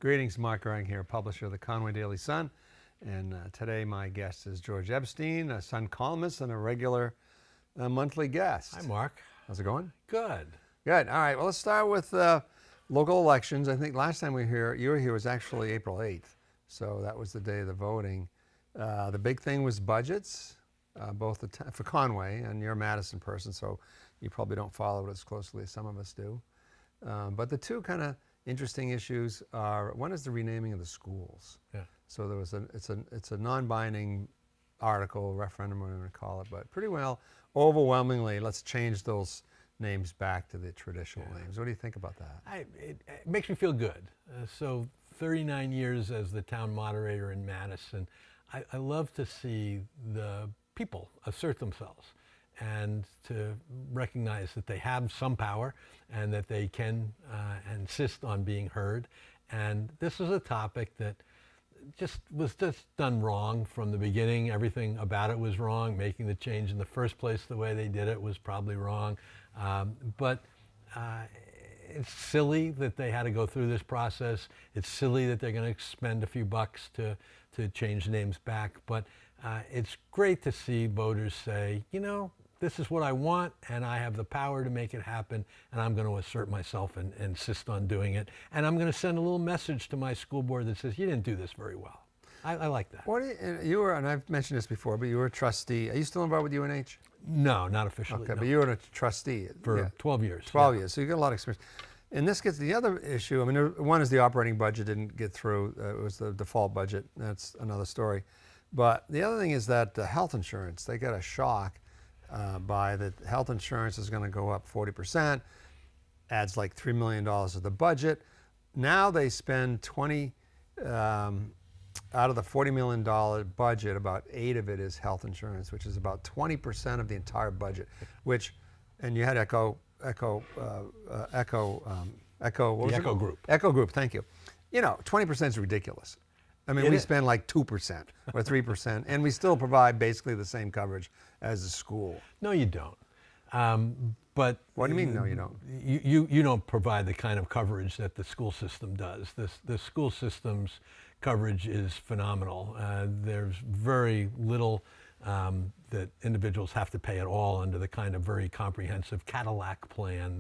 Greetings, Mark Goering here, publisher of the Conway Daily Sun. And today my guest is George Epstein, a Sun columnist and a regular monthly guest. Hi, Mark. How's it going? Good. Good. All right. Well, let's start with local elections. I think last time you were here was actually April 8th. So that was the day of the voting. The big thing was budgets, both for Conway, and you're a Madison person, so you probably don't follow it as closely as some of us do. But the two kind of interesting issues are, one is the renaming of the schools. Yeah. So there was it's a non-binding article, referendum, whatever you want to call it, but pretty well, overwhelmingly, let's change those names back to the traditional names. What do you think about that? It makes me feel good. So 39 years as the town moderator in Madison, I love to see the people assert themselves and to recognize that they have some power and that they can insist on being heard. And this is a topic that was done wrong from the beginning. Everything about it was wrong. Making the change in the first place the way they did it was probably wrong. But it's silly that they had to go through this process. It's silly that they're going to spend a few bucks to change names back. But it's great to see voters say, you know, this is what I want, and I have the power to make it happen, and I'm going to assert myself and insist on doing it. And I'm going to send a little message to my school board that says, you didn't do this very well. I like that. What you were, and I've mentioned this before, but you were a trustee. Are you still involved with UNH? No, not officially. Okay, no. but you were a trustee. For 12 years. 12 years, so you got a lot of experience. And this gets to the other issue. I mean, one is the operating budget didn't get through. It was the default budget. That's another story. But the other thing is that health insurance, they got a shock by the health insurance is going to go up 40%, adds like $3 million to the budget. Now they spend 20, out of the $40 million budget, about 8 of it is health insurance, which is about 20% of the entire budget, and you had Echo Group. Echo Group, thank you. You know, 20% is ridiculous. I mean, we spend like 2% or 3%, and we still provide basically the same coverage as a school. No, you don't. But what do you mean, no, you don't? You don't provide the kind of coverage that the school system does. The school system's coverage is phenomenal. There's very little that individuals have to pay at all under the kind of very comprehensive Cadillac plan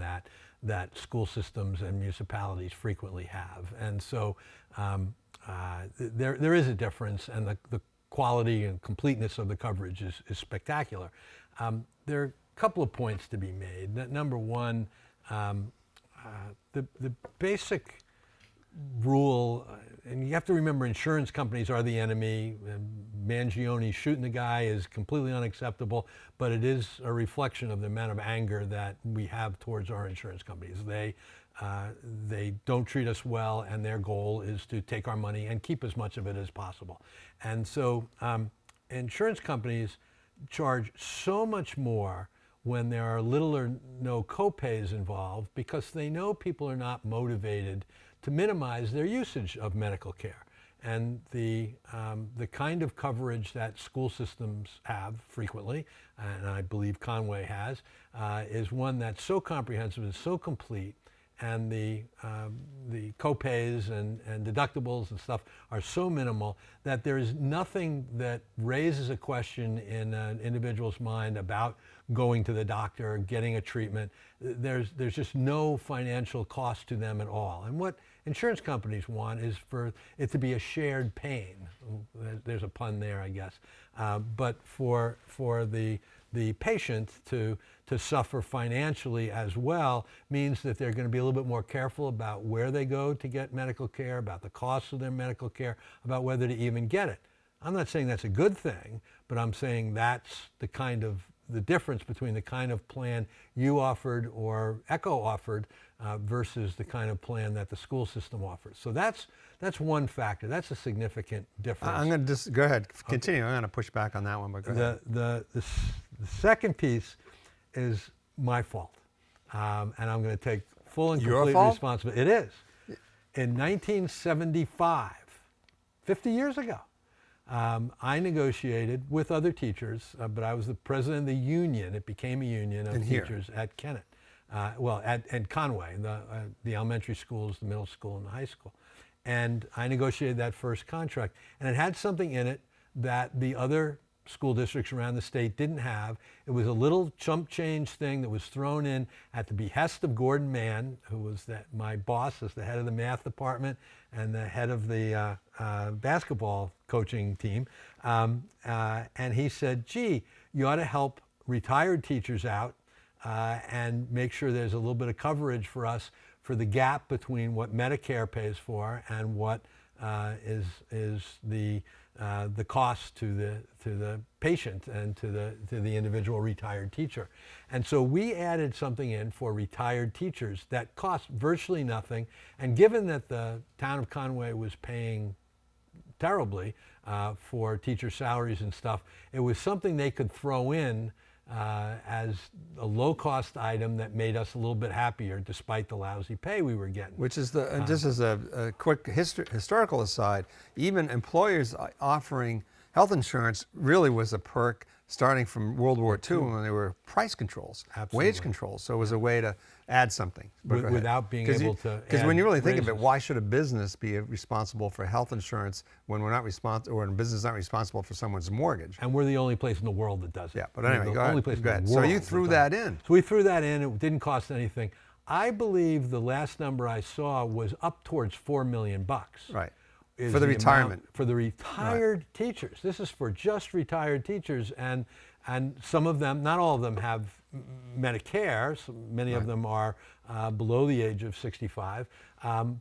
that school systems and municipalities frequently have. And so there is a difference, and the quality and completeness of the coverage is spectacular. There are a couple of points to be made. Number one, the basic rule, and you have to remember insurance companies are the enemy. Mangione shooting the guy is completely unacceptable, but it is a reflection of the amount of anger that we have towards our insurance companies. They don't treat us well, and their goal is to take our money and keep as much of it as possible. And so insurance companies charge so much more when there are little or no copays involved, because they know people are not motivated to minimize their usage of medical care. And the kind of coverage that school systems have frequently, and I believe Conway has, is one that's so comprehensive and so complete, and the copays and deductibles and stuff are so minimal that there is nothing that raises a question in an individual's mind about going to the doctor, getting a treatment. There's just no financial cost to them at all. And what insurance companies want is for it to be a shared pain. There's a pun there, I guess. But for the patient to suffer financially as well means that they're going to be a little bit more careful about where they go to get medical care, about the costs of their medical care, about whether to even get it. I'm not saying that's a good thing, but I'm saying that's the difference between the kind of plan you offered or Echo offered versus the kind of plan that the school system offers. So that's one factor. That's a significant difference. I'm going to just go ahead, continue. Okay. I'm going to push back on that one, but go ahead. The second piece is my fault, and I'm going to take full and complete responsibility. It is. In 1975, 50 years ago, I negotiated with other teachers, but I was the president of the union. It became a union of teachers at Kennett. At Conway, the elementary schools, the middle school, and the high school. And I negotiated that first contract. And it had something in it that the other school districts around the state didn't have. It was a little chump change thing that was thrown in at the behest of Gordon Mann, who was my boss as the head of the math department and the head of the basketball coaching team. And he said, gee, you ought to help retired teachers out and make sure there's a little bit of coverage for us for the gap between what Medicare pays for and what is the cost to the patient and to the individual retired teacher. And so we added something in for retired teachers that cost virtually nothing. And given that the town of Conway was paying terribly for teacher salaries and stuff, it was something they could throw in as a low-cost item that made us a little bit happier despite the lousy pay we were getting. Which is and just as a quick historical aside, even employers offering health insurance really was a perk starting from World War II when there were price controls, Absolutely. wage controls. So it was a way to add something. Without being able to Because when you really think of it, raises. why should a business be responsible for health insurance when we're not responsible, or when a business is not responsible for someone's mortgage? And we're the only place in the world that does it. Yeah, but anyway, the go only ahead. place in Go the ahead. world So you threw that in. So we threw that in. It didn't cost anything. I believe the last number I saw was up towards $4 million. Right. Is For the amount retirement. for the retired teachers. This is for just retired teachers, and some of them, not all of them, have Medicare. So many of them are below the age of 65.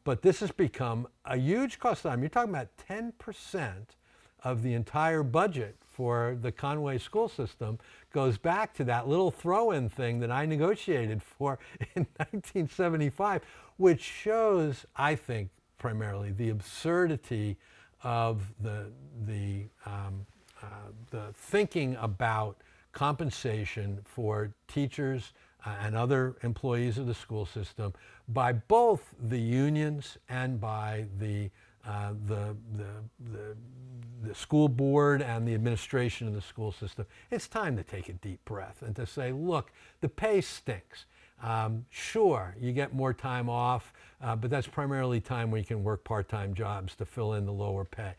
But this has become a huge cost item. You're talking about 10% of the entire budget for the Conway school system goes back to that little throw-in thing that I negotiated for in 1975, which shows, I think, primarily the absurdity of the thinking about compensation for teachers and other employees of the school system by both the unions and by the school board and the administration of the school system. It's time to take a deep breath and to say, look, the pay stinks. Sure, you get more time off, but that's primarily time where you can work part-time jobs to fill in the lower pay.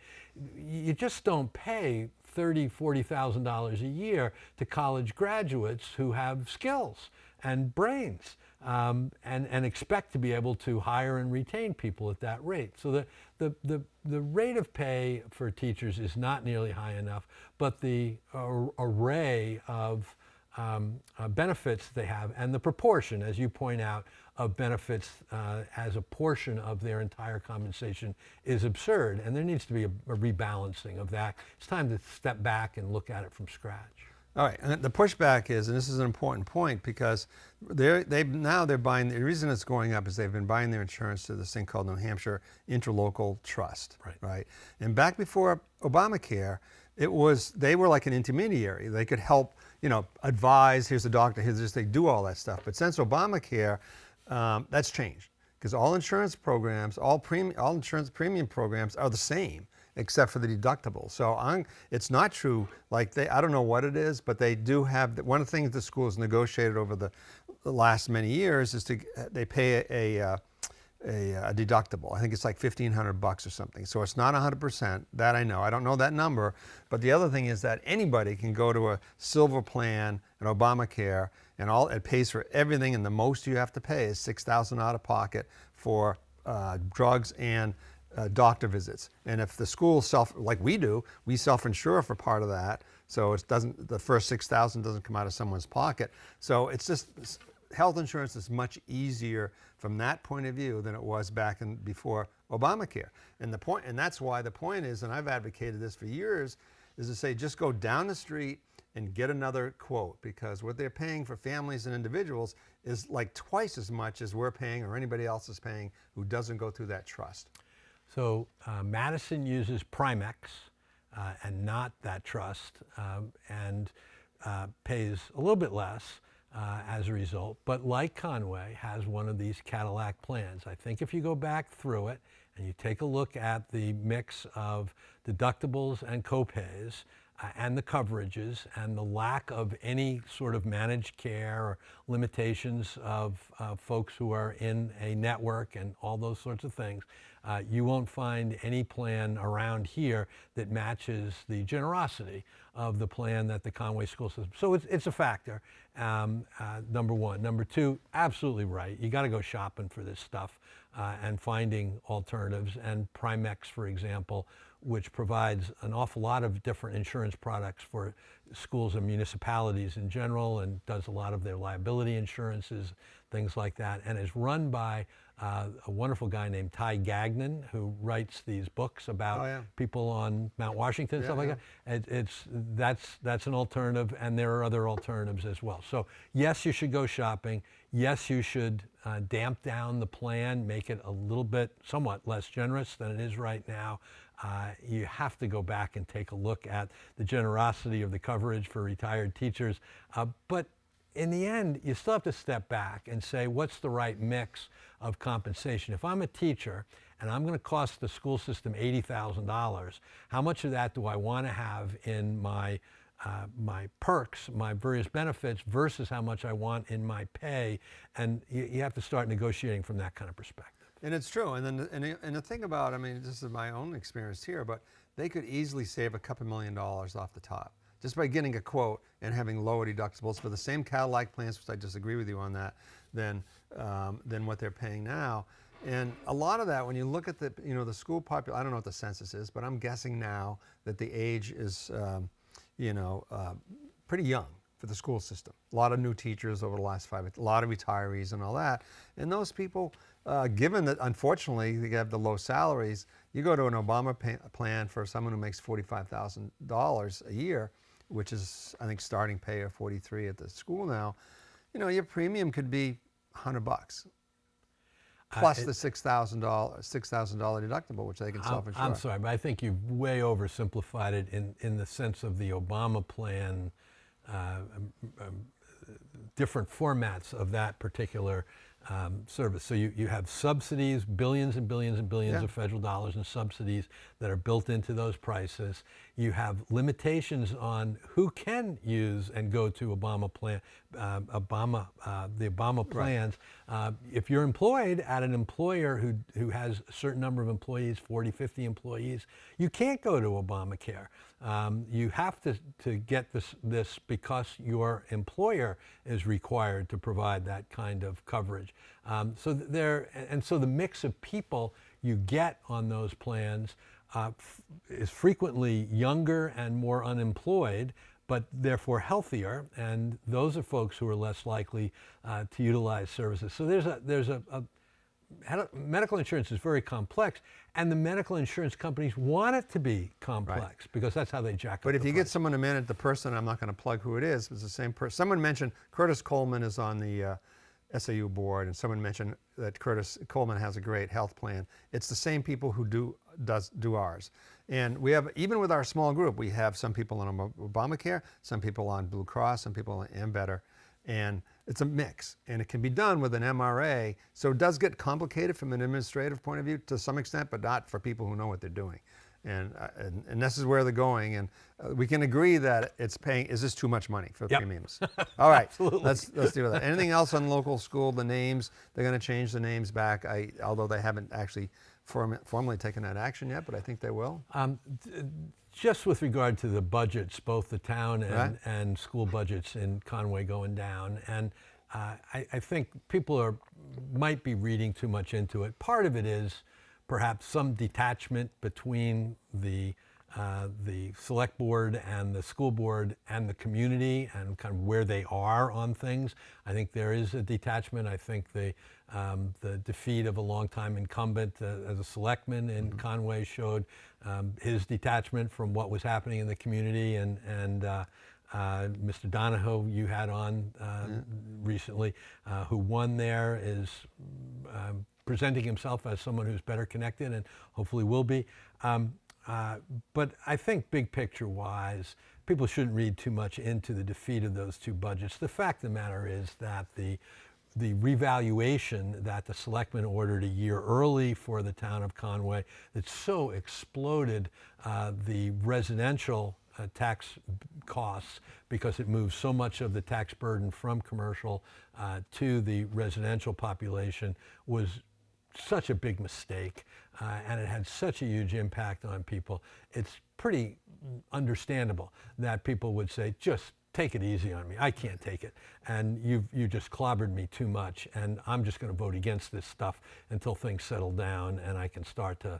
You just don't pay $30,000, $40,000 a year to college graduates who have skills and brains and expect to be able to hire and retain people at that rate. So the rate of pay for teachers is not nearly high enough, but the array of benefits they have and the proportion, as you point out, of benefits as a portion of their entire compensation is absurd, and there needs to be a rebalancing of that. It's time to step back and look at it from scratch. All right, and the pushback is, and this is an important point, because they're buying, the reason it's going up is they've been buying their insurance to this thing called New Hampshire Interlocal Trust, right? And back before Obamacare, they were like an intermediary. They could help, advise, here's the doctor, here's this, they do all that stuff. But since Obamacare, that's changed, because all insurance programs, all insurance premium programs are the same, except for the deductible. So it's not true, I don't know what it is, but they do have, one of the things the school has negotiated over the last many years is they pay a deductible. I think it's like $1,500 or something. So it's not 100%, that I know. I don't know that number. But the other thing is that anybody can go to a silver plan, an Obamacare, and it pays for everything, and the most you have to pay is $6,000 out of pocket for drugs and doctor visits. And if the school like we do, we self-insure for part of that, so the first $6,000 doesn't come out of someone's pocket. So it's just, health insurance is much easier from that point of view than it was back before Obamacare. And that's why the point is, and I've advocated this for years, is to say just go down the street and get another quote, because what they're paying for families and individuals is like twice as much as we're paying or anybody else is paying who doesn't go through that trust. So Madison uses Primex and not that trust, and pays a little bit less as a result, but like Conway, has one of these Cadillac plans. I think if you go back through it and you take a look at the mix of deductibles and copays and the coverages and the lack of any sort of managed care or limitations of folks who are in a network and all those sorts of things, You won't find any plan around here that matches the generosity of the plan that the Conway school system. So it's a factor, number one. Number two, absolutely right. You got to go shopping for this stuff and finding alternatives. And Primex, for example, which provides an awful lot of different insurance products for schools and municipalities in general, and does a lot of their liability insurances, things like that, and is run by a wonderful guy named Ty Gagnon, who writes these books about people on Mount Washington, stuff like that. That's an alternative, and there are other alternatives as well. So yes, you should go shopping. Yes, you should damp down the plan, make it a little bit, somewhat less generous than it is right now. You have to go back and take a look at the generosity of the coverage for retired teachers. But in the end, you still have to step back and say, what's the right mix of compensation? If I'm a teacher and I'm going to cost the school system $80,000, how much of that do I want to have in my my perks, my various benefits, versus how much I want in my pay? And you have to start negotiating from that kind of perspective. And it's true. And then and the thing about, I mean, this is my own experience here, but they could easily save a couple $1 million off the top just by getting a quote and having lower deductibles for the same Cadillac plans, which I disagree with you on that, than what they're paying now. And a lot of that, when you look at the, the school population, I don't know what the census is, but I'm guessing now that the age is, pretty young for the school system. A lot of new teachers over the last 5 years, a lot of retirees and all that. And those people, given that unfortunately they have the low salaries, you go to an Obama plan for someone who makes $45,000 a year, which is, I think, starting pay of $43 at the school now, your premium could be $100 plus the $6,000 deductible, which they can self-insure. I'm sorry, but I think you've way oversimplified it in the sense of the Obama plan, different formats of that particular service. So you have subsidies, billions and billions and billions of federal dollars in subsidies that are built into those prices. You have limitations on who can use and go to Obama plan, the Obama plans. If you're employed at an employer who has a certain number of employees, 40, 50 employees, you can't go to Obamacare. You have to get this because your employer is required to provide that kind of coverage. So the mix of people you get on those plans is frequently younger and more unemployed, but therefore healthier, and those are folks who are less likely to utilize services. So medical insurance is very complex, and the medical insurance companies want it to be complex because that's how they jack up the price. But if you get someone to manage the person, I'm not going to plug who it is, it's the same person. Someone mentioned Curtis Coleman is on the SAU board, and someone mentioned that Curtis Coleman has a great health plan. It's the same people who do ours. And we have, even with our small group, we have some people on Obamacare, some people on Blue Cross, some people on Ambetter, and it's a mix. And it can be done with an MRA, so it does get complicated from an administrative point of view to some extent, but not for people who know what they're doing. And this is where they're going, and we can agree that it's paying. Is this too much money for premiums? All right, absolutely. Let's deal with that. Anything else on local school? The names, they're going to change the names back. Although they haven't actually formally taken that action yet, but I think they will. Just with regard to the budgets, both the town and school budgets in Conway going down, and I think people might be reading too much into it. Part of it is perhaps some detachment between the select board and the school board and the community and kind of where they are on things. I think there is a detachment. I think the defeat of a longtime incumbent as a selectman in Conway showed his detachment from what was happening in the community, and Mr. Donahoe you had on recently, who won there, is presenting himself as someone who's better connected and hopefully will be. But I think big picture wise, people shouldn't read too much into the defeat of those two budgets. The fact of the matter is that the revaluation that the selectmen ordered a year early for the town of Conway that so exploded the residential tax costs, because it moves so much of the tax burden from commercial to the residential population, was such a big mistake, and it had such a huge impact on people. It's pretty understandable that people would say, just take it easy on me. I can't take it. And you just clobbered me too much, and I'm just going to vote against this stuff until things settle down and I can start to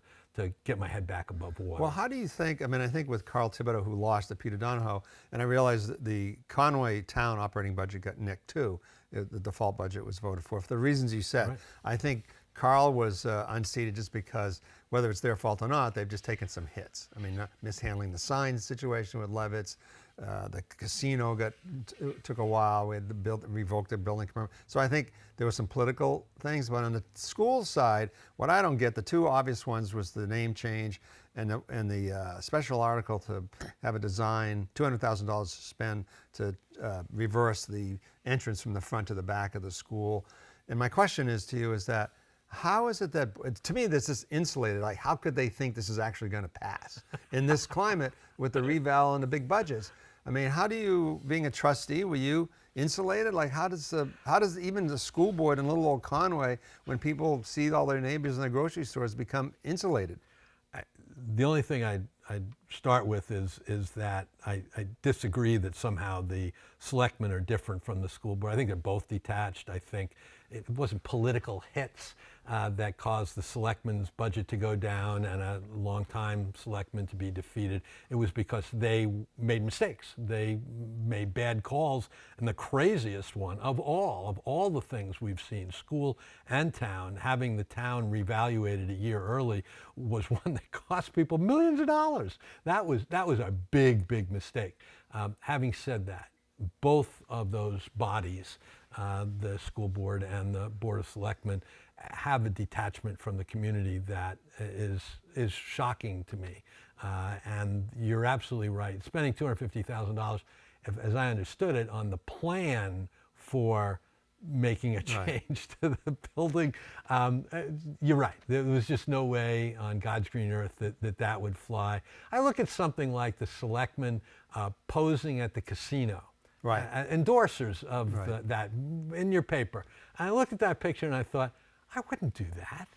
get my head back above water. Well, how do you think, I mean, I think with Carl Thibodeau, who lost to Peter Donahoe, and I realized that the Conway town operating budget got nicked too. The default budget was voted for the reasons you said. Right. I think Carl was unseated just because, whether it's their fault or not, they've just taken some hits. I mean, mishandling the signs situation with Levitz. The casino took a while. We had to revoke the building permit. So I think there were some political things. But on the school side, what I don't get, the two obvious ones was the name change and the special article to have a design, $200,000 to spend to reverse the entrance from the front to the back of the school. And my question is to you is that, how is it that, to me, this is insulated? Like, how could they think this is actually going to pass in this climate with the reval and the big budgets? I mean, how do you, being a trustee, were you insulated? Like, how does even the school board in little old Conway, when people see all their neighbors in the grocery stores, become insulated? The only thing I'd start with is that I disagree that somehow the selectmen are different from the school board. I think they're both detached. I think it wasn't political hits that caused the selectmen's budget to go down and a longtime selectman to be defeated. It was because they made mistakes. They made bad calls. And the craziest one of all the things we've seen, school and town, having the town reevaluated a year early was one that cost people millions of dollars. That was a big, big mistake. Having said that, both of those bodies, the school board and the board of selectmen, have a detachment from the community that is shocking to me. And you're absolutely right. Spending $250,000, as I understood it, on the plan for making a change to the building, you're right. There was just no way on God's green earth that would fly. I look at something like the selectmen posing at the casino. Right. Endorsers of that in your paper. And I looked at that picture and I thought, I wouldn't do that.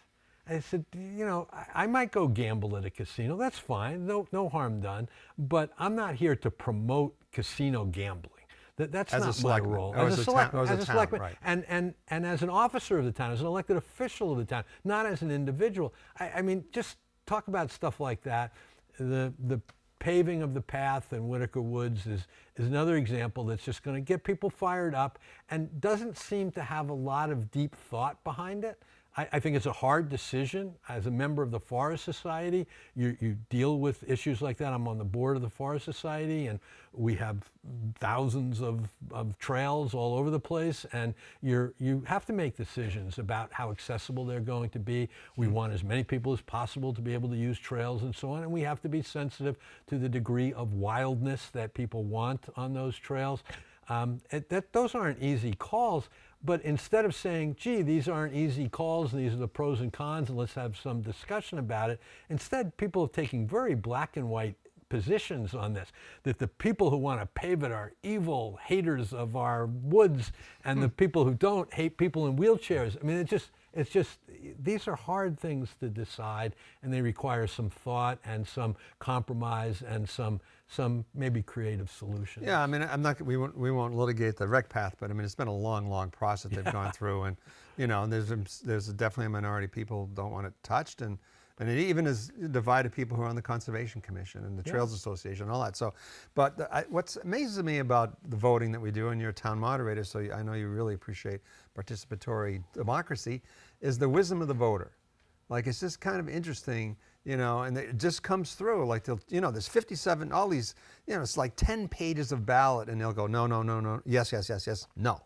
I said, you know, I might go gamble at a casino. That's fine. No harm done. But I'm not here to promote casino gambling. That's not my role. As a selectman, right. And as an officer of the town, as an elected official of the town, not as an individual. I mean, just talk about stuff like that. The paving of the path in Whitaker Woods is another example that's just going to get people fired up and doesn't seem to have a lot of deep thought behind it. I think it's a hard decision. As a member of the Forest Society, you deal with issues like that. I'm on the board of the Forest Society, and we have thousands of trails all over the place, and you have to make decisions about how accessible they're going to be. We want as many people as possible to be able to use trails and so on, and we have to be sensitive to the degree of wildness that people want on those trails. Those aren't easy calls. But instead of saying, gee, these aren't easy calls, these are the pros and cons, and let's have some discussion about it, instead people are taking very black and white positions on this, that the people who want to pave it are evil haters of our woods, and the people who don't hate people in wheelchairs. I mean, it's just these are hard things to decide, and they require some thought and some compromise and some maybe creative solutions. Yeah, I mean, we won't litigate the rec path, but I mean, it's been a long process they've gone through, and you know, there's definitely a minority of people who don't want it touched, and it even has divided people who are on the Conservation Commission and the Trails Association and all that. So, but what amazes me about the voting that we do, and you're a town moderator, so I know you really appreciate participatory democracy, is the wisdom of the voter. Like, it's just kind of interesting, you know, and it just comes through. Like, you know, there's 57, all these, you know, it's like 10 pages of ballot, and they'll go, no, yes, no.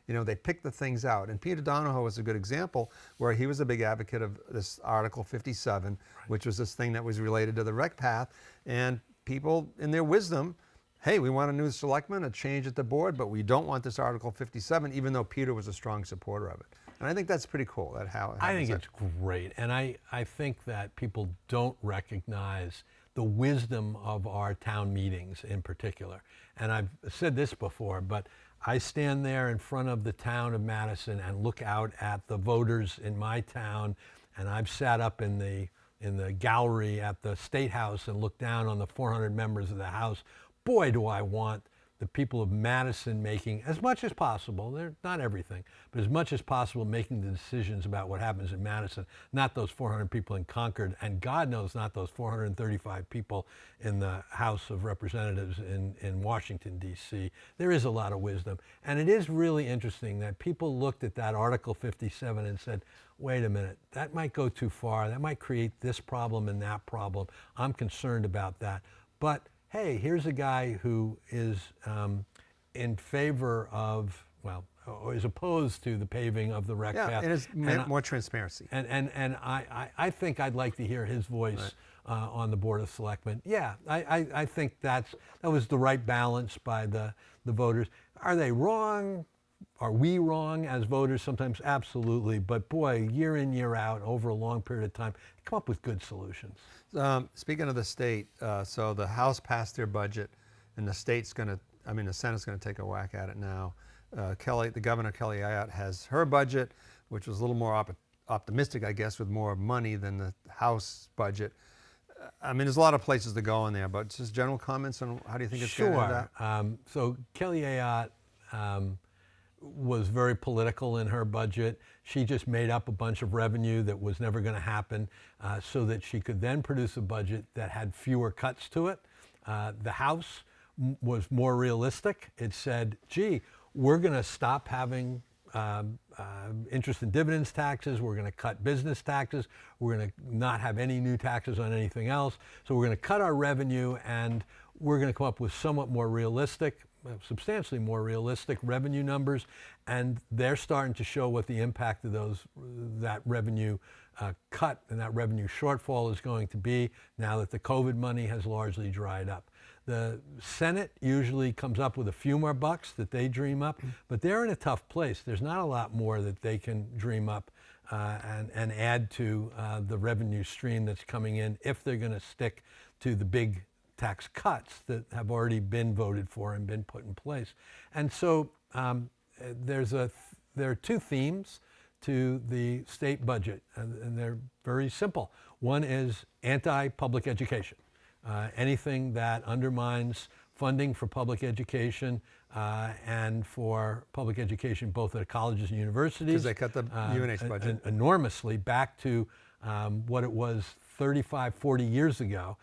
You know, they pick the things out. And Peter Donahoe was a good example where he was a big advocate of this Article 57, which was this thing that was related to the rec path. And people, in their wisdom, hey, we want a new selectman, a change at the board, but we don't want this Article 57, even though Peter was a strong supporter of it. And I think that's pretty cool. I think it's great. And I think that people don't recognize the wisdom of our town meetings in particular. And I've said this before, but I stand there in front of the town of Madison and look out at the voters in my town And I've sat up in the gallery at the State House and looked down on the 400 members of the House. Boy, do I want the people of Madison making, as much as possible, they're not everything, but as much as possible making the decisions about what happens in Madison, not those 400 people in Concord, and God knows not those 435 people in the House of Representatives in Washington, D.C. There is a lot of wisdom. And it is really interesting that people looked at that Article 57 and said, wait a minute, that might go too far. That might create this problem and that problem. I'm concerned about that. But hey, here's a guy who is in favor of, well, or is opposed to the paving of the rec path. And it's more transparency. And I think I'd like to hear his voice on the Board of Selectmen. Yeah, I think that was the right balance by the voters. Are they wrong? Are we wrong as voters sometimes? Absolutely. But boy, year in, year out, over a long period of time, come up with good solutions. Speaking of the state, so the House passed their budget, and the Senate's going to take a whack at it now. The Governor Kelly Ayotte has her budget, which was a little more optimistic, I guess, with more money than the House budget. There's a lot of places to go in there, but just general comments on how do you think it's going to end up? Sure. So Kelly Ayotte was very political in her budget. She just made up a bunch of revenue that was never going to happen so that she could then produce a budget that had fewer cuts to it. The House was more realistic. It said, gee, we're going to stop having interest and dividends taxes. We're going to cut business taxes. We're going to not have any new taxes on anything else. So we're going to cut our revenue, and we're going to come up with somewhat more realistic, substantially more realistic revenue numbers, and they're starting to show what the impact of that revenue cut and that revenue shortfall is going to be now that the COVID money has largely dried up. The Senate usually comes up with a few more bucks that they dream up, but they're in a tough place. There's not a lot more that they can dream up and add to the revenue stream that's coming in if they're going to stick to the big tax cuts that have already been voted for and been put in place. And so there are two themes to the state budget, and they're very simple. One is anti-public education. Anything that undermines funding for public education and for public education both at colleges and universities. Because they cut the UNH budget. Enormously back to what it was 35, 40 years ago.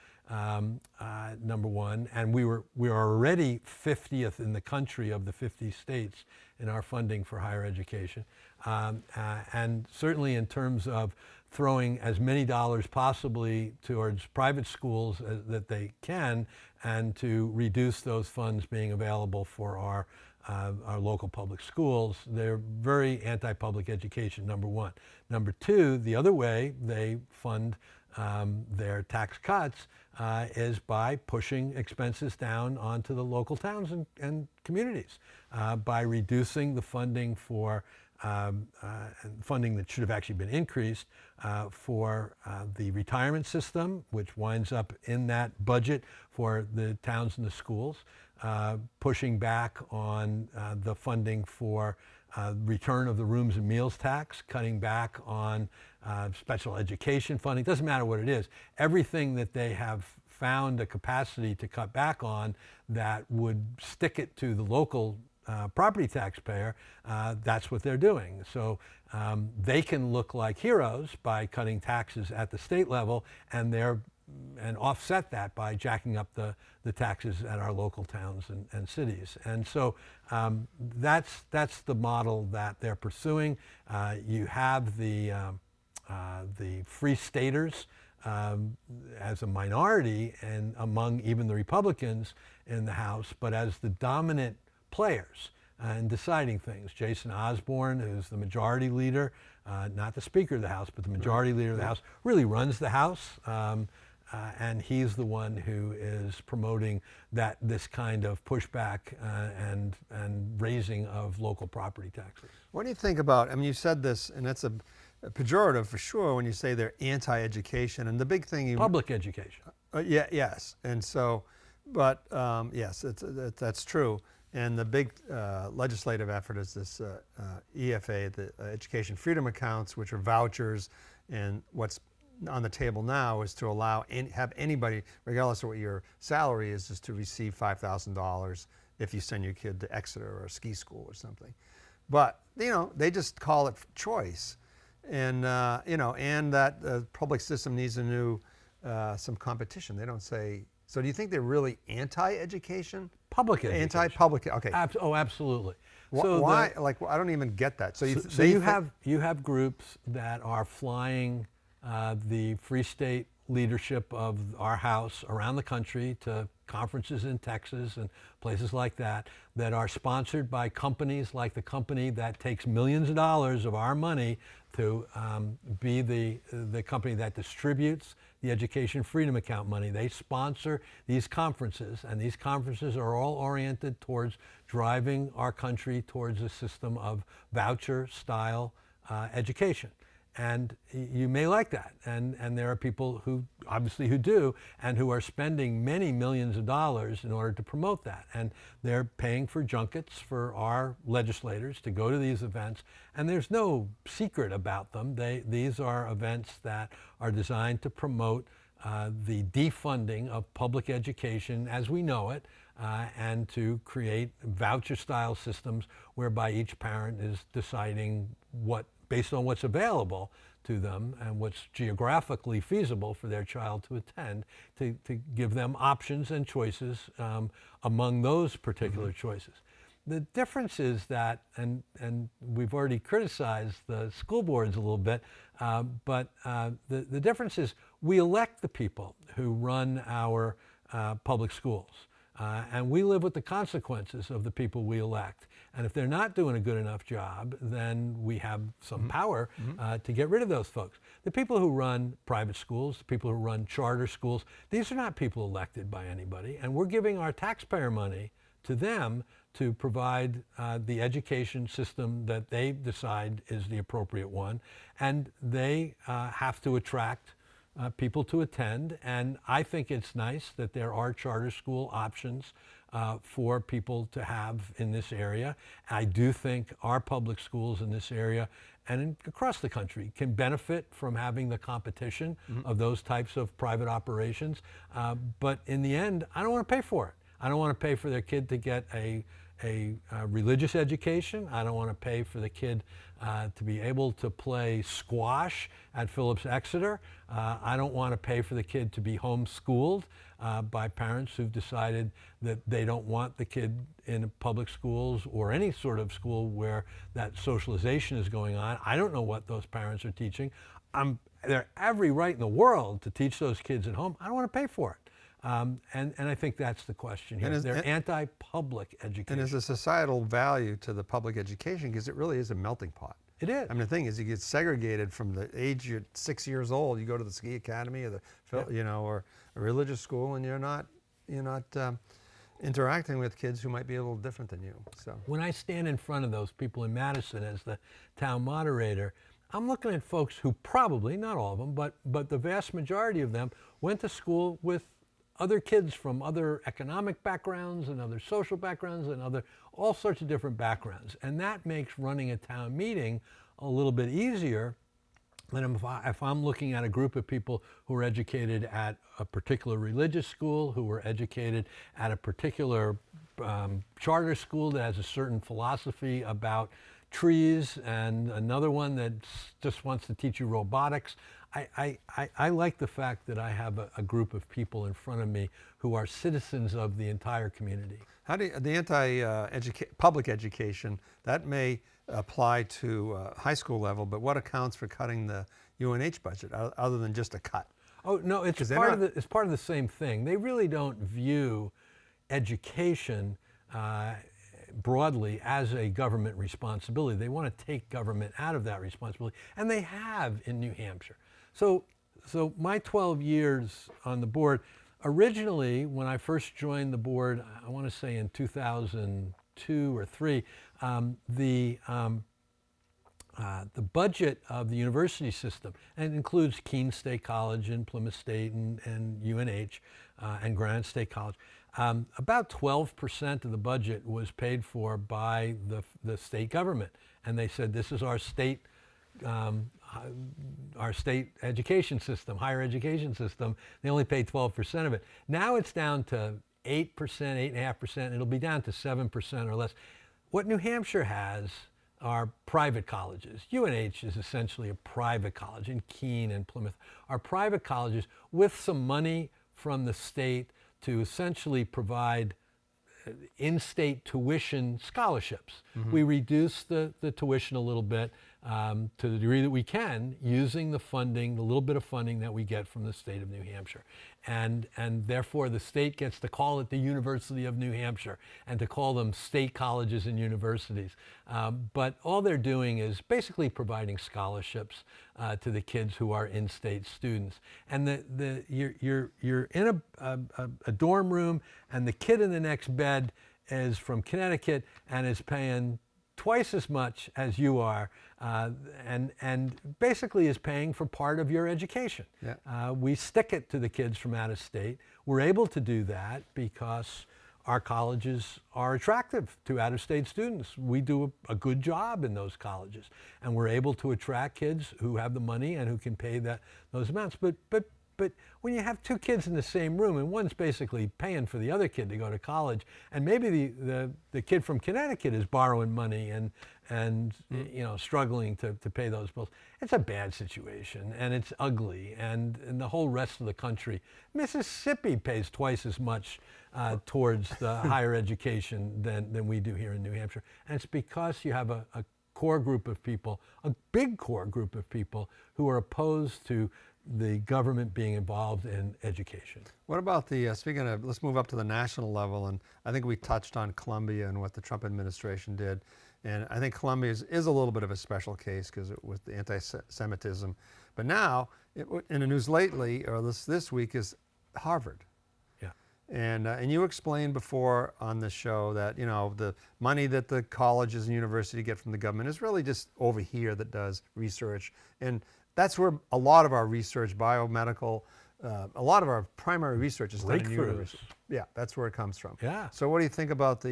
Number one, and we are already 50th in the country of the 50 states in our funding for higher education, and certainly in terms of throwing as many dollars possibly towards private schools that they can, and to reduce those funds being available for our local public schools. They're very anti-public education, number one. Number two, the other way they fund their tax cuts is by pushing expenses down onto the local towns and communities, by reducing the funding for funding that should have actually been increased for the retirement system, which winds up in that budget for the towns and the schools, pushing back on the funding for return of the rooms and meals tax, cutting back on special education funding. Doesn't matter what it is. Everything that they have found a capacity to cut back on that would stick it to the local property taxpayer, that's what they're doing. So they can look like heroes by cutting taxes at the state level, and offset that by jacking up the taxes at our local towns and cities. And so that's the model that they're pursuing. You have the Free Staters as a minority and among even the Republicans in the House, but as the dominant players in deciding things. Jason Osborne, who's the majority leader, not the Speaker of the House, but the majority leader of the House, really runs the House. And he's the one who is promoting this kind of pushback and raising of local property taxes. What do you think about, you said this, and that's a pejorative for sure when you say they're anti-education, and the big thing Public education. Yes, and so, but yes, that's true. And the big legislative effort is this EFA, the Education Freedom Accounts, which are vouchers, And what's on the table now is to allow have anybody, regardless of what your salary is to receive $5,000 if you send your kid to Exeter or a ski school or something. But they just call it choice, and and that the public system needs a new some competition. They don't say. So do you think they're really anti-education? Public education. Anti-public. Okay. Absolutely. So why? I don't even get that. So you have groups that are flying the Free State leadership of our House around the country to conferences in Texas and places like that are sponsored by companies like the company that takes millions of dollars of our money to be the company that distributes the Education Freedom Account money. They sponsor these conferences, and these conferences are all oriented towards driving our country towards a system of voucher-style education. And you may like that, and there are people who obviously who do, and who are spending many millions of dollars in order to promote that. And they're paying for junkets for our legislators to go to these events, and there's no secret about them. These are events that are designed to promote the defunding of public education as we know it, and to create voucher-style systems whereby each parent is deciding based on what's available to them and what's geographically feasible for their child to attend, to give them options and choices among those particular choices. The difference is that, and we've already criticized the school boards a little bit, but the difference is we elect the people who run our public schools. And we live with the consequences of the people we elect. And if they're not doing a good enough job, then we have some power to get rid of those folks. The people who run private schools, the people who run charter schools, these are not people elected by anybody. And we're giving our taxpayer money to them to provide the education system that they decide is the appropriate one. And they have to attract people to attend, and I think it's nice that there are charter school options for people to have in this area. I do think our public schools in this area and across the country can benefit from having the competition of those types of private operations, but in the end, I don't want to pay for it. I don't want to pay for their kid to get a religious education. I don't want to pay for the kid to be able to play squash at Phillips Exeter. I don't want to pay for the kid to be homeschooled by parents who've decided that they don't want the kid in public schools or any sort of school where that socialization is going on. I don't know what those parents are teaching. They're every right in the world to teach those kids at home. I don't want to pay for it. And I think that's the question here. They're anti-public education. And there's a societal value to the public education because it really is a melting pot. It is. I mean, the thing is, you get segregated from the age you're 6 years old. You go to the ski academy or or a religious school, and you're not interacting with kids who might be a little different than you. So when I stand in front of those people in Madison as the town moderator, I'm looking at folks who probably, not all of them, but the vast majority of them went to school with other kids from other economic backgrounds and other social backgrounds and all sorts of different backgrounds. And that makes running a town meeting a little bit easier than if I'm looking at a group of people who are educated at a particular religious school, who were educated at a particular charter school that has a certain philosophy about trees, and another one that just wants to teach you robotics. I like the fact that I have a group of people in front of me who are citizens of the entire community. How do the public education, that may apply to high school level, but what accounts for cutting the UNH budget other than just a cut? Oh no, it's part of the same thing. They really don't view education broadly as a government responsibility. They want to take government out of that responsibility, and they have in New Hampshire. So my 12 years on the board, originally when I first joined the board, I want to say in 2002 or 3, the budget of the university system, and it includes Keene State College and Plymouth State and UNH and Granite State College, about 12% of the budget was paid for by the state government. And they said, this is our state our state education system, higher education system, they only pay 12% of it. Now it's down to 8%, 8.5%. It'll be down to 7% or less. What New Hampshire has are private colleges. UNH is essentially a private college, and Keene and Plymouth are private colleges with some money from the state to essentially provide in-state tuition scholarships. We reduce the tuition a little bit to the degree that we can, using the funding, the little bit of funding that we get from the state of New Hampshire. And therefore the state gets to call it the University of New Hampshire and to call them state colleges and universities. But all they're doing is basically providing scholarships to the kids who are in-state students. And you're in a dorm room, and the kid in the next bed is from Connecticut and is paying twice as much as you are, and basically is paying for part of your education. Yeah. We stick it to the kids from out of state. We're able to do that because our colleges are attractive to out-of-state students. We do a good job in those colleges, and we're able to attract kids who have the money and who can pay those amounts. But when you have two kids in the same room and one's basically paying for the other kid to go to college, and maybe the kid from Connecticut is borrowing money and you know, struggling to pay those bills, it's a bad situation, and it's ugly. And the whole rest of the country, Mississippi pays twice as much towards the higher education than we do here in New Hampshire. And it's because you have a core group of people, a big core group of people, who are opposed to the government being involved in education. What about the, speaking of, let's move up to the national level, and I think we touched on Columbia and what the Trump administration did. And I think Columbia is a little bit of a special case because with the anti-Semitism. But now, in the news lately, or this week, is Harvard. Yeah. And you explained before on the show that, you know, the money that the colleges and university get from the government is really just over here that does research. And that's where a lot of our research, biomedical, a lot of our primary research is done in university. Yeah, that's where it comes from. Yeah. So what do you think about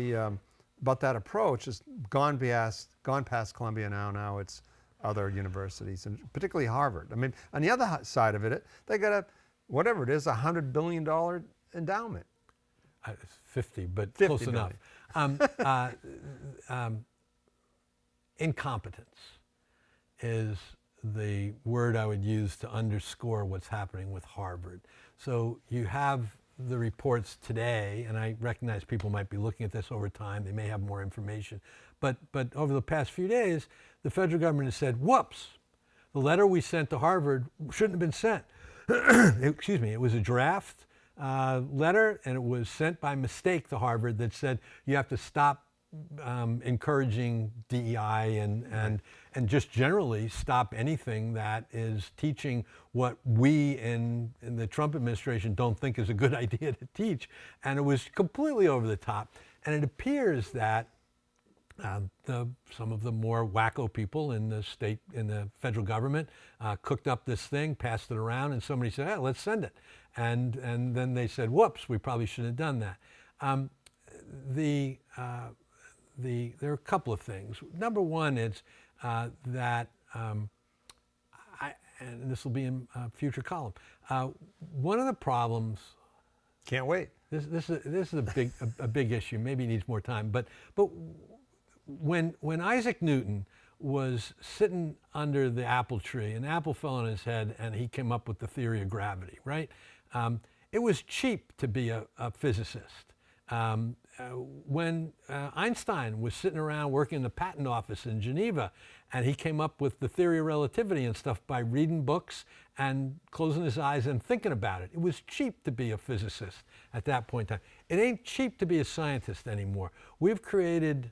about that approach? It's gone past Columbia now. Now it's other universities, and particularly Harvard. I mean, on the other side of it, they got whatever it is, $100 billion endowment. 50, but 50 close enough. Incompetence is the word I would use to underscore what's happening with Harvard. So you have the reports today, and I recognize people might be looking at this over time. They may have more information. But over the past few days, the federal government has said, whoops, the letter we sent to Harvard shouldn't have been sent. Excuse me, it was a draft letter, and it was sent by mistake to Harvard that said you have to stop encouraging DEI and just generally stop anything that is teaching what we in the Trump administration don't think is a good idea to teach. And it was completely over the top. And it appears that some of the more wacko people in the federal government cooked up this thing, passed it around, and somebody said, hey, let's send it. And then they said, whoops, we probably shouldn't have done that. There are a couple of things. Number one is that, and this will be in a future column, one of the problems. Can't wait. This is a big issue. Maybe it needs more time. But when Isaac Newton was sitting under the apple tree, an apple fell on his head, and he came up with the theory of gravity. Right? It was cheap to be a physicist. When Einstein was sitting around working in the patent office in Geneva, and he came up with the theory of relativity and stuff by reading books and closing his eyes and thinking about it. It was cheap to be a physicist at that point in time. It ain't cheap to be a scientist anymore. We've created,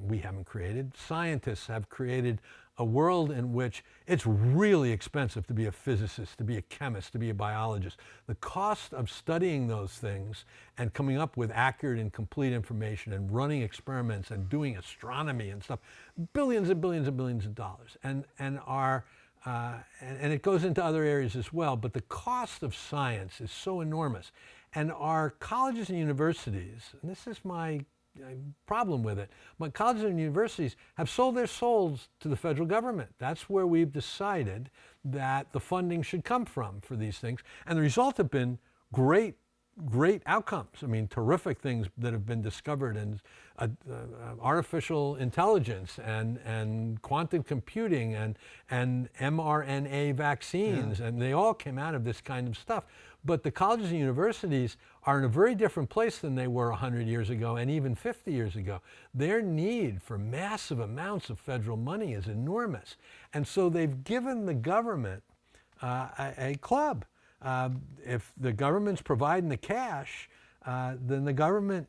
we haven't created, scientists have created a world in which it's really expensive to be a physicist, to be a chemist, to be a biologist. The cost of studying those things and coming up with accurate and complete information and running experiments and doing astronomy and stuff, billions and billions and billions of dollars. And it goes into other areas as well, but the cost of science is so enormous. And our colleges and universities, and this is my problem with it. But colleges and universities have sold their souls to the federal government. That's where we've decided that the funding should come from for these things. And the results have been great outcomes. I mean, terrific things that have been discovered in artificial intelligence and quantum computing and mRNA vaccines, and they all came out of this kind of stuff. But the colleges and universities are in a very different place than they were 100 years ago and even 50 years ago. Their need for massive amounts of federal money is enormous. And so they've given the government a club. If the government's providing the cash, then the government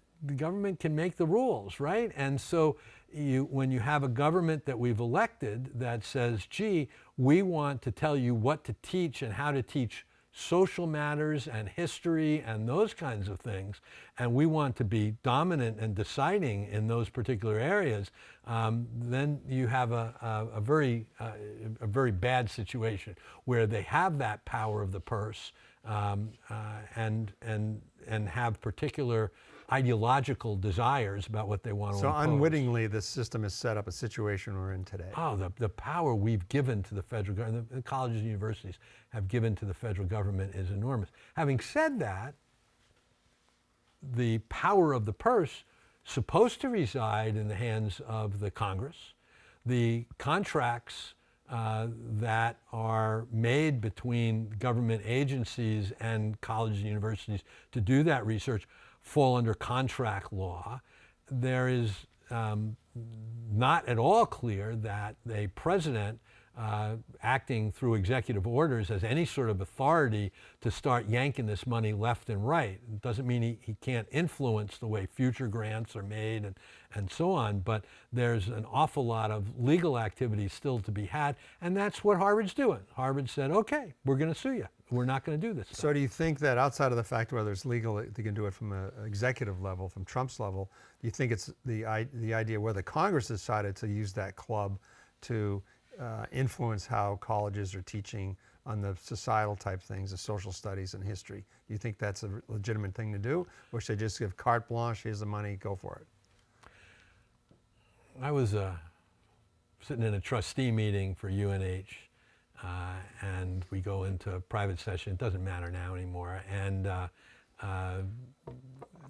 can make the rules, right? And so when you have a government that we've elected that says, gee, we want to tell you what to teach and how to teach social matters and history and those kinds of things, and we want to be dominant and deciding in those particular areas, then you have a very bad situation where they have that power of the purse and have particular ideological desires about what they want to So impose. unwittingly, this system has set up a situation we're in today. Oh, the power we've given to the federal government, the colleges and universities have given to the federal government is enormous. Having said that, the power of the purse supposed to reside in the hands of the Congress. The contracts that are made between government agencies and colleges and universities to do that research fall under contract law. There is not at all clear that a president acting through executive orders has any sort of authority to start yanking this money left and right. It doesn't mean he can't influence the way future grants are made and so on, but there's an awful lot of legal activity still to be had, and that's what Harvard's doing. Harvard said, okay, we're going to sue you. We're not going to do this stuff. So do you think that outside of the fact whether it's legal, they can do it from an executive level, from Trump's level, do you think it's the idea whether Congress decided to use that club to influence how colleges are teaching on the societal type things, the social studies and history? Do you think that's a legitimate thing to do? Or should they just give carte blanche, here's the money, go for it? I was sitting in a trustee meeting for UNH, and we go into a private session. It doesn't matter now anymore. And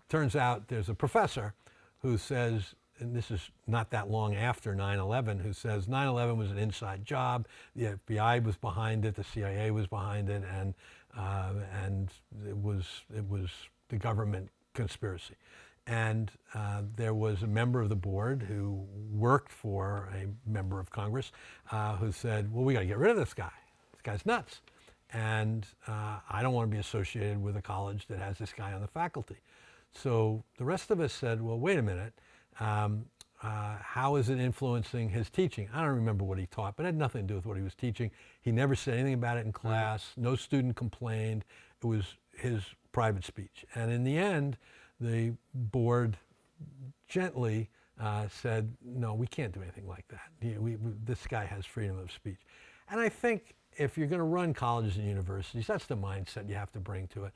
turns out there's a professor who says, and this is not that long after 9/11, who says 9/11 was an inside job. The FBI was behind it, the CIA was behind it, and it was the government conspiracy. And there was a member of the board who worked for a member of Congress who said, well, we got to get rid of this guy. This guy's nuts. And I don't want to be associated with a college that has this guy on the faculty. So the rest of us said, well, wait a minute. How is it influencing his teaching? I don't remember what he taught, but it had nothing to do with what he was teaching. He never said anything about it in class. No student complained. It was his private speech. And in the end, the board gently said, no, we can't do anything like that. This guy has freedom of speech. And I think if you're going to run colleges and universities, that's the mindset you have to bring to it.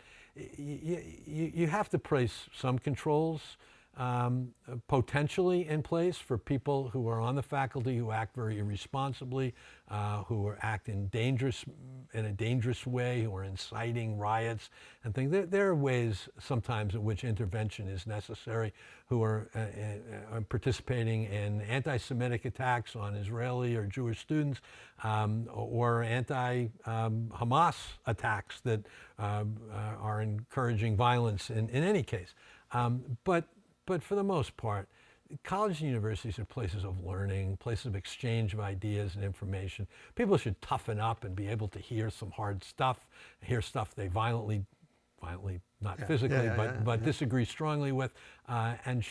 You have to place some controls potentially in place for people who are on the faculty who act very irresponsibly, who act in a dangerous way, who are inciting riots and things. There are ways sometimes in which intervention is necessary, who are participating in anti-Semitic attacks on Israeli or Jewish students, or anti-Hamas attacks that are encouraging violence in any case. But for the most part, colleges and universities are places of learning, places of exchange of ideas and information. People should toughen up and be able to hear some hard stuff, hear stuff they violently, not physically, but disagree strongly with, and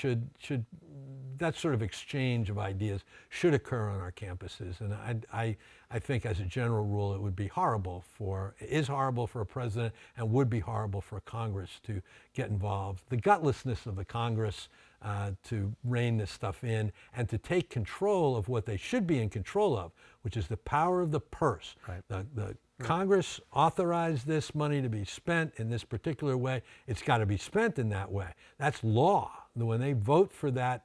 that sort of exchange of ideas should occur on our campuses. And I think as a general rule, it is horrible for a president and would be horrible for Congress to get involved. The gutlessness of the Congress to rein this stuff in and to take control of what they should be in control of, which is the power of the purse. Right. The Congress authorized this money to be spent in this particular way. It's got to be spent in that way. That's law. when they vote for that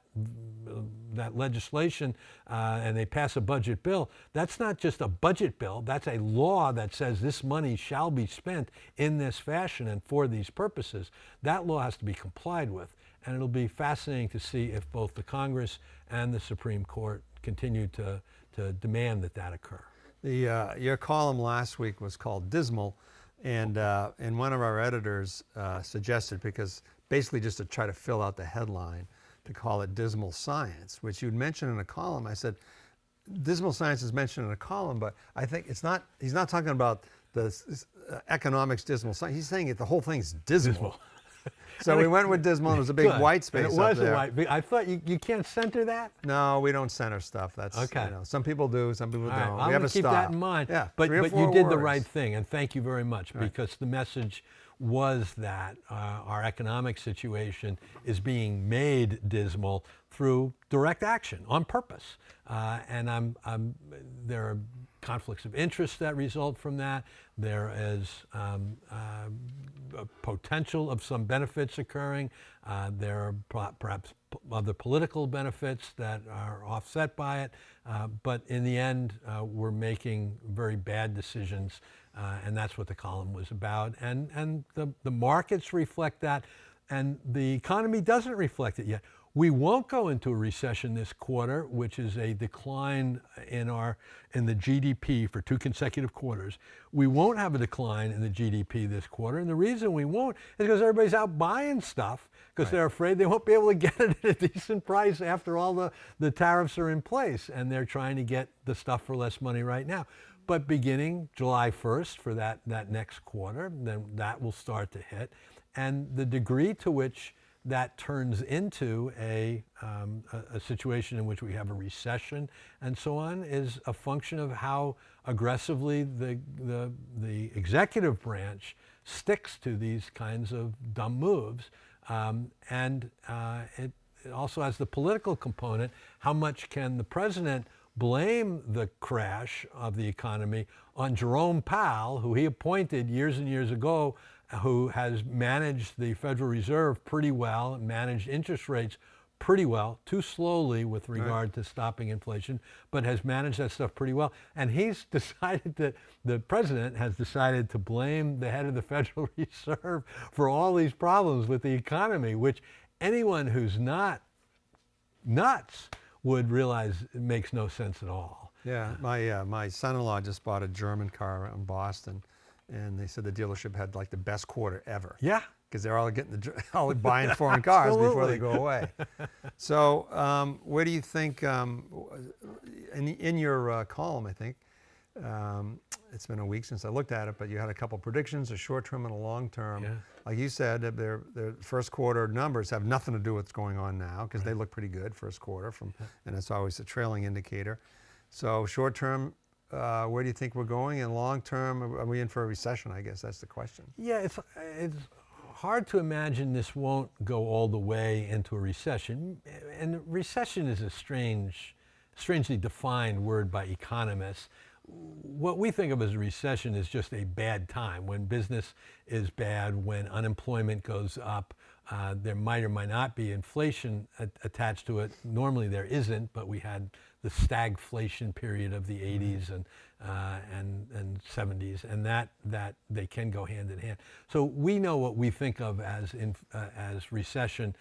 legislation and they pass a budget bill, that's not just a budget bill. That's a law that says this money shall be spent in this fashion and for these purposes. That law has to be complied with. And it'll be fascinating to see if both the Congress and the Supreme Court continue to demand that occur. Your column last week was called Dismal, and one of our editors suggested, because basically just to try to fill out the headline, to call it Dismal Science, which you'd mentioned in a column. I said, Dismal Science is mentioned in a column, but I think he's not talking about the economics dismal science. He's saying the whole thing's dismal. So we went with dismal, and it was a big white space and it was up there. a white. I thought you can't center that. No, we don't center stuff. That's okay. Some people do, some people don't. I'm going to keep that in mind. Yeah, but you did words. the right thing, and thank you very much, because the message was that our economic situation is being made dismal through direct action on purpose, and there are conflicts of interest that result from that. There is a potential of some benefits occurring. There are perhaps other political benefits that are offset by it. But in the end, we're making very bad decisions, and that's what the column was about. And the markets reflect that, and the economy doesn't reflect it yet. We won't go into a recession this quarter, which is a decline in the GDP for 2 consecutive quarters. We won't have a decline in the GDP this quarter, and the reason we won't is because everybody's out buying stuff because they're afraid they won't be able to get it at a decent price after all the tariffs are in place, and they're trying to get the stuff for less money right now. But beginning July 1st for that next quarter, then that will start to hit, and the degree to which that turns into a situation in which we have a recession and so on is a function of how aggressively the executive branch sticks to these kinds of dumb moves. And it also has the political component. How much can the president blame the crash of the economy on Jerome Powell, who he appointed years and years ago, who has managed the Federal Reserve pretty well, managed interest rates pretty well, too slowly with regard to stopping inflation, but has managed that stuff pretty well. And he's decided that the president has decided to blame the head of the Federal Reserve for all these problems with the economy, which anyone who's not nuts would realize it makes no sense at all. Yeah, my son-in-law just bought a German car in Boston, and they said the dealership had like the best quarter ever. Yeah. Because they're all buying foreign cars before they go away. So where do you think, in your column, I think, it's been a week since I looked at it, but you had a couple predictions, a short term and a long term. Yeah. Like you said, their first quarter numbers have nothing to do with what's going on now, because they look pretty good first quarter, and it's always a trailing indicator. So short term, where do you think we're going? And long term, are we in for a recession? I guess that's the question. Yeah, it's hard to imagine this won't go all the way into a recession. And recession is a strangely defined word by economists. What we think of as a recession is just a bad time, when business is bad, when unemployment goes up. There might or might not be inflation attached to it. Normally there isn't, but we had the stagflation period of the 80s and 70s, and that they can go hand in hand. So we know what we think of as recession.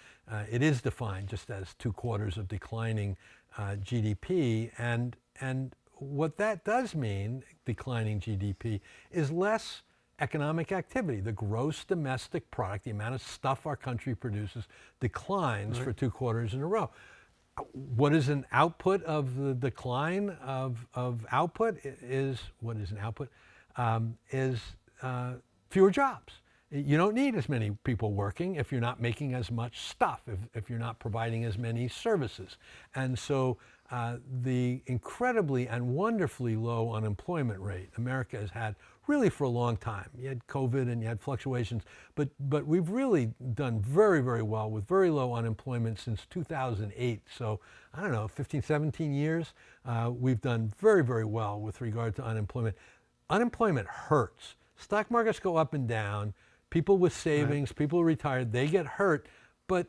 It is defined just as 2 quarters of declining GDP, and what that does mean, declining GDP, is less economic activity. The gross domestic product, the amount of stuff our country produces, declines for 2 quarters in a row. What is an output of the decline of output is, what is an output? Is fewer jobs. You don't need as many people working if you're not making as much stuff, if you're not providing as many services. And so the incredibly and wonderfully low unemployment rate America has had really for a long time. You had COVID and you had fluctuations, but we've really done very, very well with very low unemployment since 2008. So I don't know, 15, 17 years, we've done very, very well with regard to unemployment. Unemployment hurts. Stock markets go up and down. People with savings, people who retired, they get hurt, but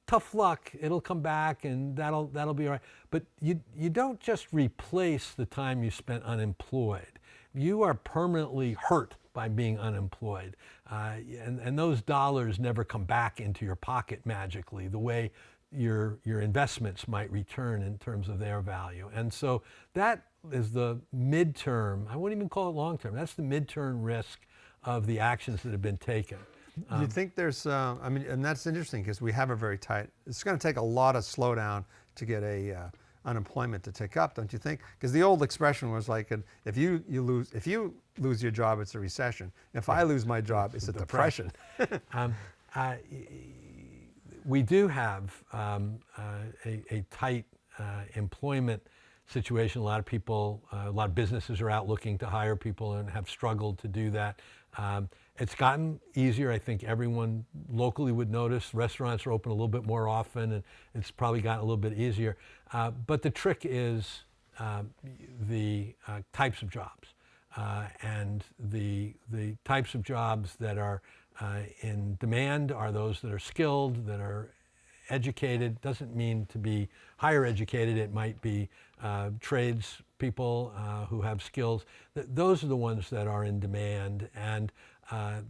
tough luck. It'll come back, and that'll be all right. But you don't just replace the time you spent unemployed. You are permanently hurt by being unemployed, and those dollars never come back into your pocket magically the way your investments might return in terms of their value. And so that is the midterm. I wouldn't even call it long term. That's the midterm risk of the actions that have been taken. Do you think there's, and that's interesting because we have a very tight, it's going to take a lot of slowdown to get unemployment to tick up, don't you think? Because the old expression was like, if you lose your job, it's a recession. If I lose my job, it's a depression. We do have a tight employment situation. A lot of businesses are out looking to hire people and have struggled to do that. It's gotten easier. I think everyone locally would notice. Restaurants are open a little bit more often, and it's probably gotten a little bit easier. But the trick is the types of jobs. And the types of jobs that are in demand are those that are skilled, that are educated. Doesn't mean to be higher educated. It might be trades people who have skills. Those are the ones that are in demand, and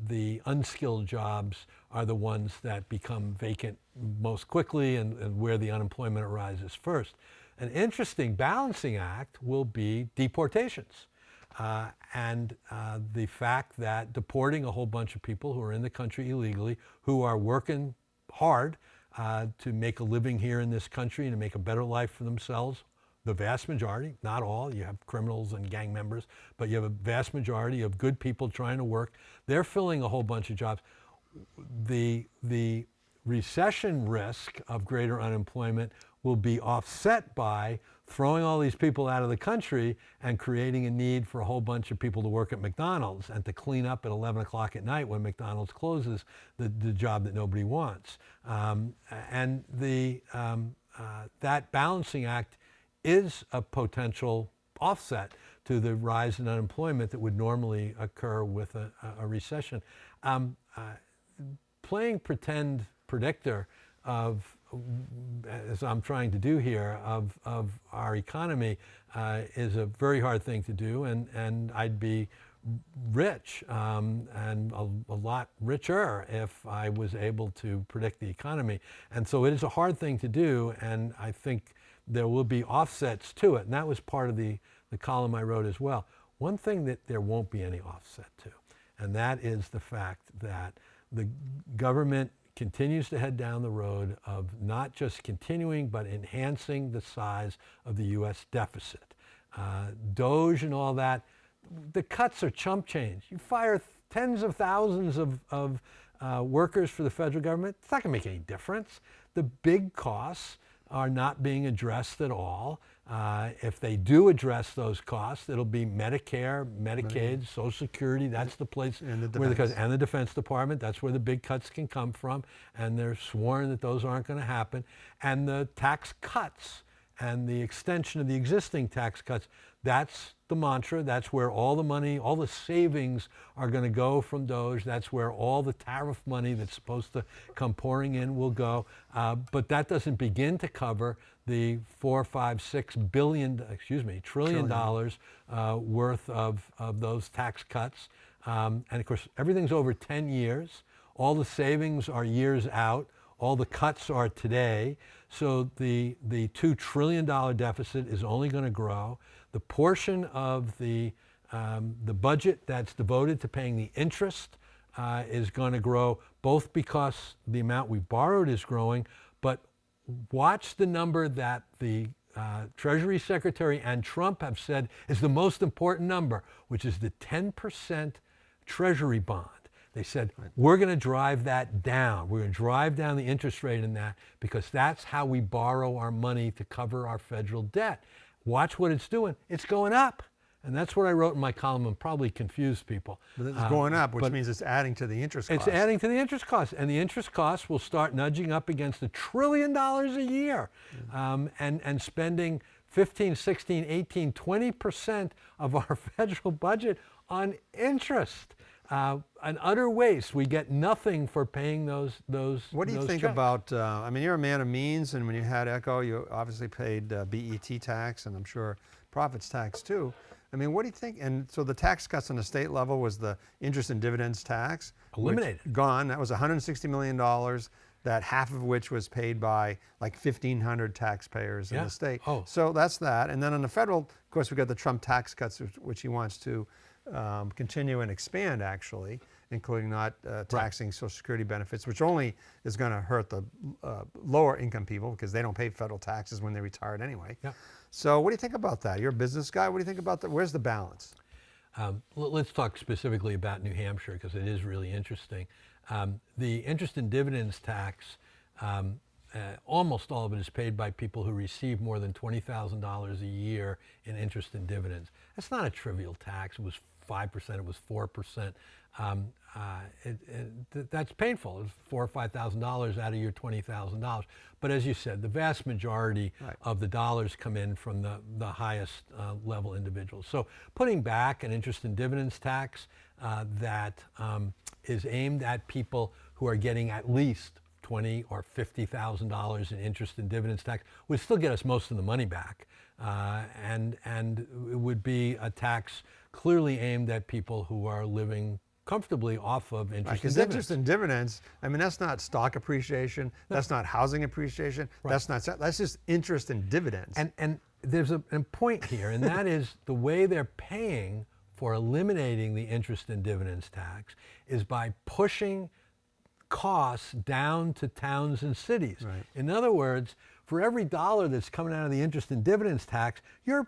the unskilled jobs are the ones that become vacant most quickly and where the unemployment arises first. An interesting balancing act will be deportations. And the fact that deporting a whole bunch of people who are in the country illegally, who are working hard to make a living here in this country and to make a better life for themselves, the vast majority, not all, you have criminals and gang members, but you have a vast majority of good people trying to work. They're filling a whole bunch of jobs. The recession risk of greater unemployment will be offset by throwing all these people out of the country and creating a need for a whole bunch of people to work at McDonald's and to clean up at 11 o'clock at night when McDonald's closes, the job that nobody wants. And that balancing act is a potential offset to the rise in unemployment that would normally occur with a recession. Playing pretend predictor of, as I'm trying to do here, of our economy is a very hard thing to do, and I'd be rich and a lot richer if I was able to predict the economy. And so it is a hard thing to do, and I think there will be offsets to it, and that was part of the column I wrote as well. One thing that there won't be any offset to, and that is the fact that the government continues to head down the road of not just continuing but enhancing the size of the U.S. deficit. Doge and all that, the cuts are chump change. You fire tens of thousands of workers for the federal government, it's not going to make any difference. The big costs are not being addressed at all. If they do address those costs, it'll be Medicare, Medicaid, Social Security. That's the place and where and the Defense Department. That's where the big cuts can come from. And they're sworn that those aren't going to happen. And the tax cuts and the extension of the existing tax cuts, that's the mantra. That's where all the money, all the savings are going to go from Doge. That's where all the tariff money that's supposed to come pouring in will go. But that doesn't begin to cover the trillion dollars worth of those tax cuts. And of course, everything's over 10 years. All the savings are years out. All the cuts are today. So the $2 trillion deficit is only going to grow. The portion of the budget that's devoted to paying the interest is going to grow, both because the amount we borrowed is growing, but watch the number that the Treasury Secretary and Trump have said is the most important number, which is the 10% Treasury bond. They said, we're going to drive that down. We're going to drive down the interest rate in that because that's how we borrow our money to cover our federal debt. Watch what it's doing. It's going up. And that's what I wrote in my column and probably confused people. But it's going up, which means it's adding to the interest cost. It's adding to the interest cost. And the interest costs will start nudging up against $1 trillion a year and spending 15, 16, 18, 20% of our federal budget on interest. an utter waste. We get nothing for paying those What do you think checks. about, I mean, you're a man of means, and when you had Echo, you obviously paid BET tax, and I'm sure profits tax too. I mean, what do you think? And so the tax cuts on the state level was the interest and dividends tax. Eliminated. Gone. That was $160 million, that half of which was paid by like 1,500 taxpayers in the state. Oh. So that's that. And then on the federal, of course, we got the Trump tax cuts, which he wants to continue and expand, actually, including not taxing Social Security benefits, which only is going to hurt the lower income people because they don't pay federal taxes when they're retired anyway. Yeah. So what do you think about that? You're a business guy. What do you think about that? Where's the balance? Let's talk specifically about New Hampshire because it is really interesting. The interest and dividends tax, almost all of it is paid by people who receive more than $20,000 a year in interest and dividends. That's not a trivial tax. It was 5%, it was 4%. That's painful. It's $4,000 or $5,000 out of your $20,000. But as you said, the vast majority of the dollars come in from the highest level individuals. So putting back an interest and dividends tax that is aimed at people who are getting at least $20,000 or $50,000 in interest and dividends tax would still get us most of the money back, and it would be a tax clearly aimed at people who are living comfortably off of interest and Because dividends. interest and dividends, I mean, that's not stock appreciation, that's not housing appreciation, that's just interest and dividends. And there's a point here, and that is the way they're paying for eliminating the interest and dividends tax is by pushing costs down to towns and cities. Right. In other words, for every dollar that's coming out of the interest and dividends tax, your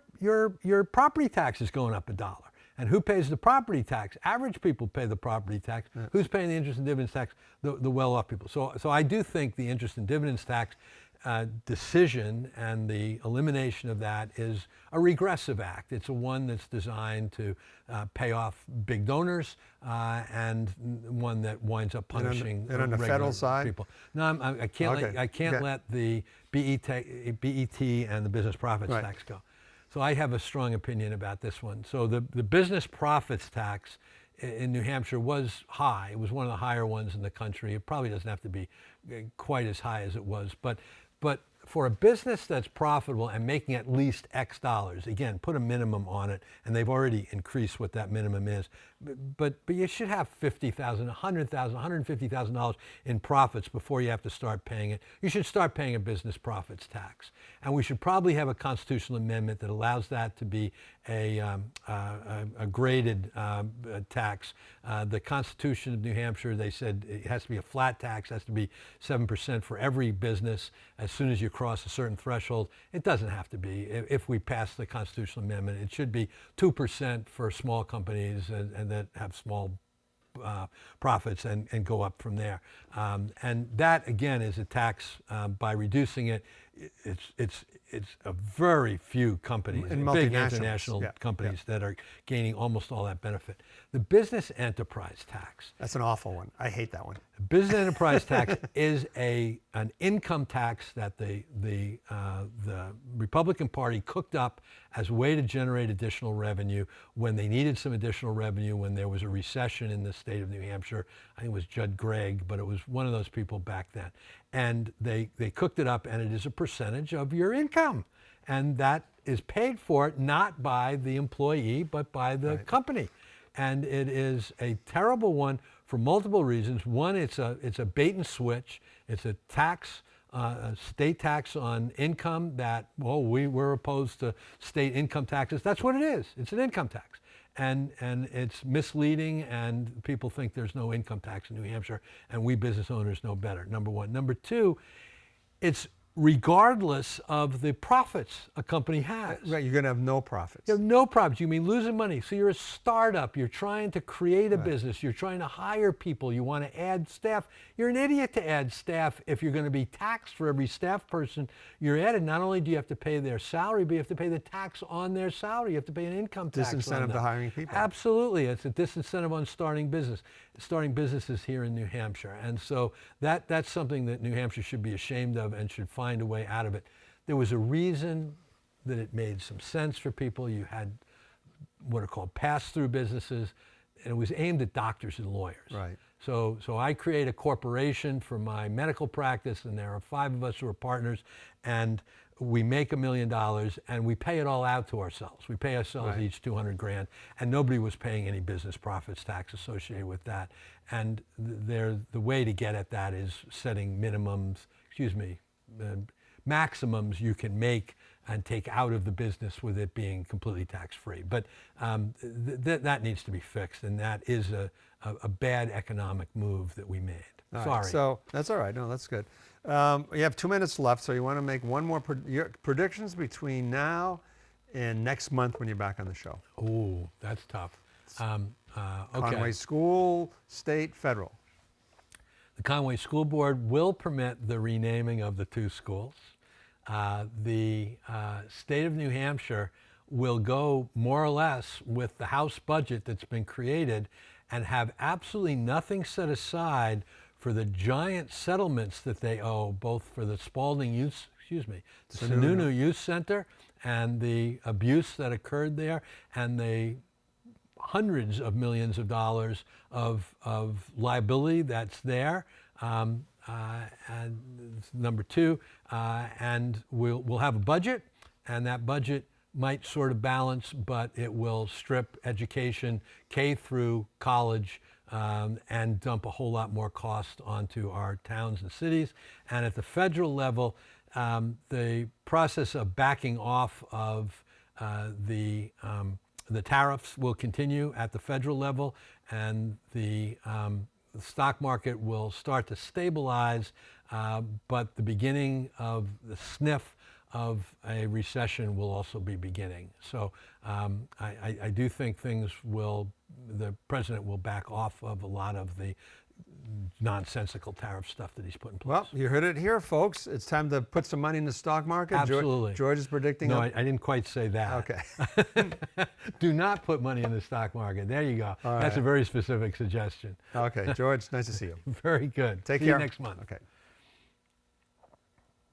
property tax is going up $1. And who pays the property tax? Average people pay the property tax. Yeah. Who's paying the interest and dividends tax? The well-off people. So I do think the interest and dividends tax decision and the elimination of that is a regressive act. It's one that's designed to pay off big donors and one that winds up punishing and on the federal side people. No, I can't let the BET and the business profits tax go. So I have a strong opinion about this one. So the business profits tax in New Hampshire was high. It was one of the higher ones in the country. It probably doesn't have to be quite as high as it was, but for a business that's profitable and making at least X dollars, again, put a minimum on it, and they've already increased what that minimum is. But you should have $50,000, $100,000, $150,000 in profits before you have to start paying it. You should start paying a business profits tax, and we should probably have a constitutional amendment that allows that to be a graded tax. The Constitution of New Hampshire, they said it has to be a flat tax, has to be 7% for every business as soon as you cross a certain threshold. It doesn't have to be. If we pass the constitutional amendment, it should be 2% for small companies and that have small profits and go up from there. And that, again, is a tax. By reducing it, it's a very few companies, and big international companies that are gaining almost all that benefit. The business enterprise tax. That's an awful one. I hate that one. Business enterprise tax is an income tax that the Republican Party cooked up as a way to generate additional revenue when they needed some additional revenue when there was a recession in the state of New Hampshire. I think it was Judd Gregg, but it was one of those people back then. And they cooked it up, and it is a percentage of your income. And that is paid for not by the employee, but by the company. And it is a terrible one for multiple reasons. One, it's a bait and switch. It's a tax, a state tax on income that, well, we were opposed to state income taxes. That's what it is. It's an income tax. And it's misleading, and people think there's no income tax in New Hampshire, and we business owners know better, number one. Number two, it's regardless of the profits a company has. Right, you're going to have no profits. You have no profits. You mean losing money. So you're a startup. You're trying to create a business. You're trying to hire people. You want to add staff. You're an idiot to add staff if you're going to be taxed for every staff person you're added. Not only do you have to pay their salary, but you have to pay the tax on their salary. You have to pay an income tax on Disincentive them. to hiring people. Absolutely. It's a disincentive on starting businesses here in New Hampshire. And so that's something that New Hampshire should be ashamed of and should find a way out of it. There was a reason that it made some sense for people. You had what are called pass-through businesses. it was aimed at doctors and lawyers. Right. So I create a corporation for my medical practice, and there are 5 of us who are partners, and we make $1 million, and we pay it all out to ourselves. We pay ourselves each 200 grand, and nobody was paying any business profits tax associated with that. And the way to get at that is setting maximums you can make and take out of the business with it being completely tax-free. But that needs to be fixed, and that is a bad economic move that we made. All right, Sorry. so that's all right. No, that's good. You have 2 minutes left, so you want to make one more your predictions between now and next month when you're back on the show. Ooh, that's tough. Okay. Conway School, state, federal. The Conway School Board will permit the renaming of the 2 schools. The state of New Hampshire will go more or less with the House budget that's been created and have absolutely nothing set aside for the giant settlements that they owe, both for the Spalding Sununu Youth Center and the abuse that occurred there, and the hundreds of millions of dollars of liability that's there. And number 2, and we'll have a budget, and that budget might sort of balance, but it will strip education, K through college, and dump a whole lot more cost onto our towns and cities. And at the federal level, the process of backing off of the tariffs will continue at the federal level, and the stock market will start to stabilize, but the beginning of the sniff of a recession will also be beginning. So I do think the president will back off of a lot of the nonsensical tariff stuff that he's put in place. Well, you heard it here, folks. It's time to put some money in the stock market. Absolutely. George is predicting. No, I didn't quite say that. Okay. Do not put money in the stock market. There you go. All That's right. a very specific suggestion. Okay, George, nice to see you. Very good. Take See care. you next month. Okay.